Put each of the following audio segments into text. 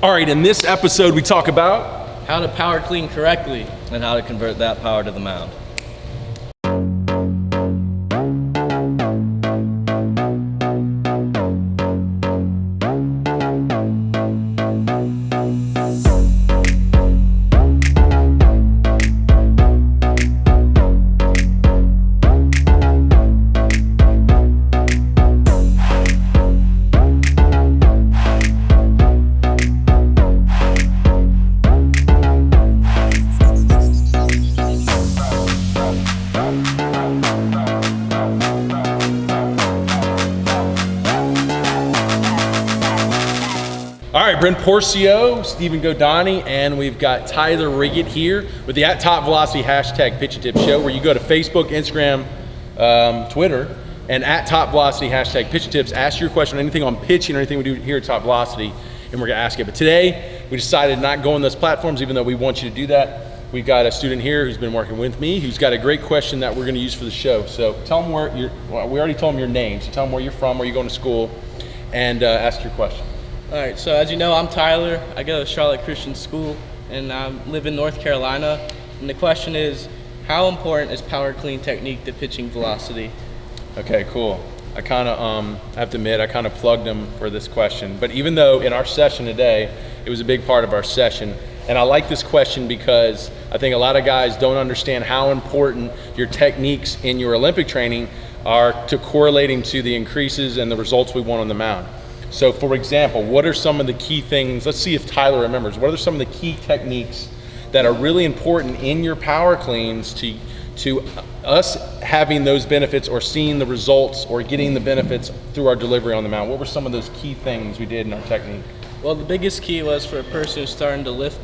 All right, in this episode we talk about how to power clean correctly and how to convert that power to the mound. All right, Brent Porcio, Stephen Godani, and we've got Tyler Riggett here with the @TopVelocity hashtag Pitch and Tip Show, where you go to Facebook, Instagram, Twitter, and @TopVelocity hashtag Pitch and Tips. Ask your question, anything on pitching or anything we do here at Top Velocity, and we're gonna ask it. But today, we decided not go on those platforms, even though we want you to do that. We've got a student here who's been working with me, who's got a great question that we're gonna use for the show. So tell them where you're, well, we already told them your name, so tell them where you're from, where you're going to school, and ask your question. All right, so as you know, I'm Tyler. I go to Charlotte Christian School, and I live in North Carolina. And the question is, how important is power clean technique to pitching velocity? Okay, cool. I kind of have to admit, I kind of plugged him for this question. But even though in our session today, it was a big part of our session, and I like this question because I think a lot of guys don't understand how important your techniques in your Olympic training are to correlating to the increases and the results we want on the mound. So for example, what are some of the key things, let's see if Tyler remembers, what are some of the key techniques that are really important in your power cleans to us having those benefits or seeing the results or getting the benefits through our delivery on the mound? What were some of those key things we did in our technique? Well, the biggest key was for a person who's starting to lift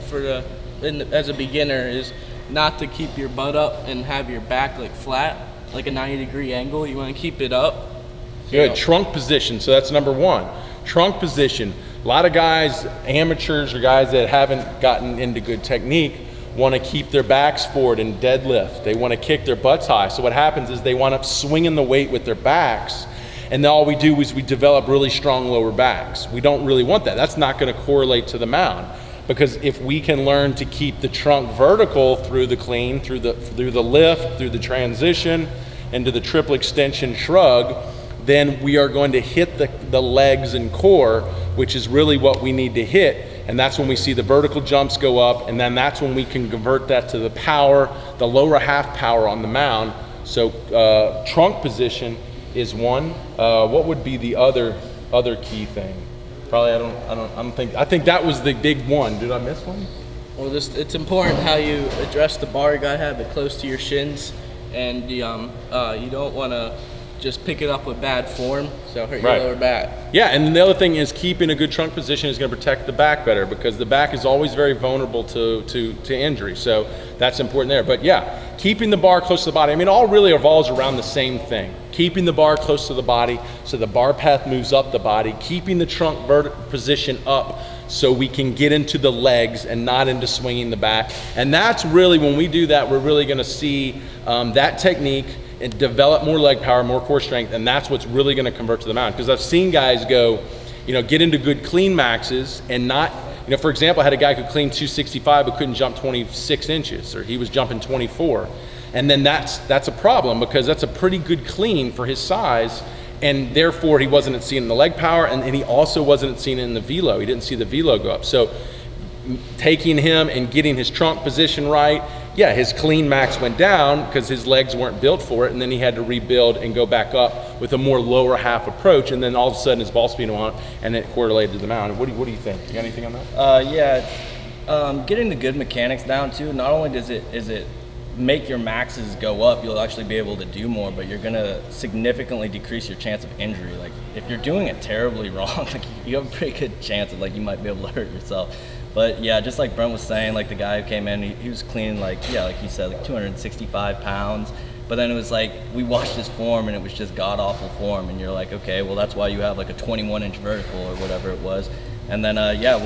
as a beginner is not to keep your butt up and have your back like flat, like a 90-degree angle. You want to keep it up. Good, trunk position, so that's number one. Trunk position. A lot of guys, amateurs or guys that haven't gotten into good technique, want to keep their backs forward and deadlift. They want to kick their butts high. So what happens is they wind up swinging the weight with their backs, and then all we do is we develop really strong lower backs. We don't really want that. That's not going to correlate to the mound, because if we can learn to keep the trunk vertical through the clean, through the lift, through the transition, into the triple extension shrug, then we are going to hit the legs and core, which is really what we need to hit. And that's when we see the vertical jumps go up, and then that's when we can convert that to the power, the lower half power on the mound. So trunk position is one. What would be the other key thing? Probably I think that was the big one. Did I miss one? Well, it's important how you address the bar. You gotta have it close to your shins, and you don't want to just pick it up with bad form, so hurt your lower back. Yeah, and the other thing is keeping a good trunk position is going to protect the back better, because the back is always very vulnerable to injury. So that's important there. But yeah, keeping the bar close to the body. I mean, it all really revolves around the same thing. Keeping the bar close to the body so the bar path moves up the body, keeping the trunk position up so we can get into the legs and not into swinging the back. And that's really, when we do that, we're really going to see that technique and develop more leg power, more core strength, and that's what's really going to convert to the mound. Because I've seen guys go, get into good clean maxes and not, for example, I had a guy who cleaned 265 but couldn't jump 26 inches, or he was jumping 24. And then that's a problem, because that's a pretty good clean for his size, and therefore he wasn't seeing the leg power, and he also wasn't seeing it in the velo. He didn't see the velo go up. So taking him and getting his trunk position right, yeah, his clean max went down because his legs weren't built for it, and then he had to rebuild and go back up with a more lower half approach, and then all of a sudden his ball speed went on, and it correlated to the mound. What do you think? You got anything on that? Getting the good mechanics down too. Not only does it make your maxes go up, you'll actually be able to do more, but you're gonna significantly decrease your chance of injury. Like if you're doing it terribly wrong, like you have a pretty good chance of you might be able to hurt yourself. But yeah, just like Brent was saying, like the guy who came in, he was cleaning like he said, 265 pounds. But then it was like, we watched his form and it was just god awful form. And you're like, okay, well that's why you have like a 21-inch vertical or whatever it was. And then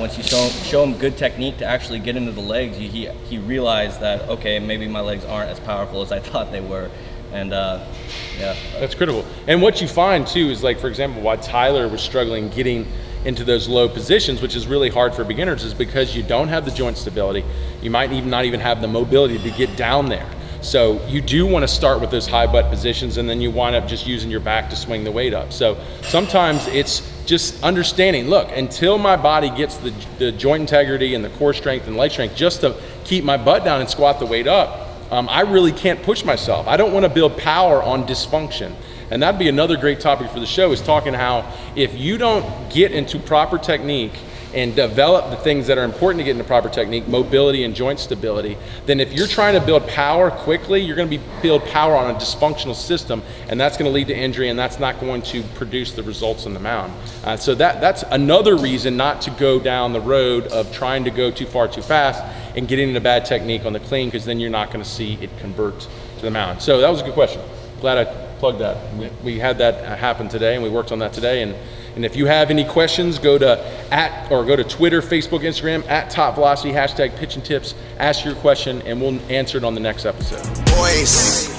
once you show him good technique to actually get into the legs, he realized that, okay, maybe my legs aren't as powerful as I thought they were. And that's critical. And what you find too is, like, for example, why Tyler was struggling getting into those low positions, which is really hard for beginners, is because you don't have the joint stability. You might even not even have the mobility to get down there. So you do want to start with those high butt positions, and then you wind up just using your back to swing the weight up. So sometimes it's just understanding, look, until my body gets the joint integrity and the core strength and leg strength just to keep my butt down and squat the weight up, I really can't push myself. I don't want to build power on dysfunction. And that'd be another great topic for the show, is talking how if you don't get into proper technique and develop the things that are important to get into proper technique, mobility and joint stability, then if you're trying to build power quickly, you're going to build power on a dysfunctional system, and that's going to lead to injury, and that's not going to produce the results on the mound. So that's another reason not to go down the road of trying to go too far too fast and getting into bad technique on the clean, because then you're not going to see it convert to the mound. So that was a good question. Glad I plugged that. We had that happen today, and we worked on that today. And if you have any questions, go to Twitter, Facebook, Instagram, @TopVelocity, #pitching tips, ask your question, and we'll answer it on the next episode. Voice.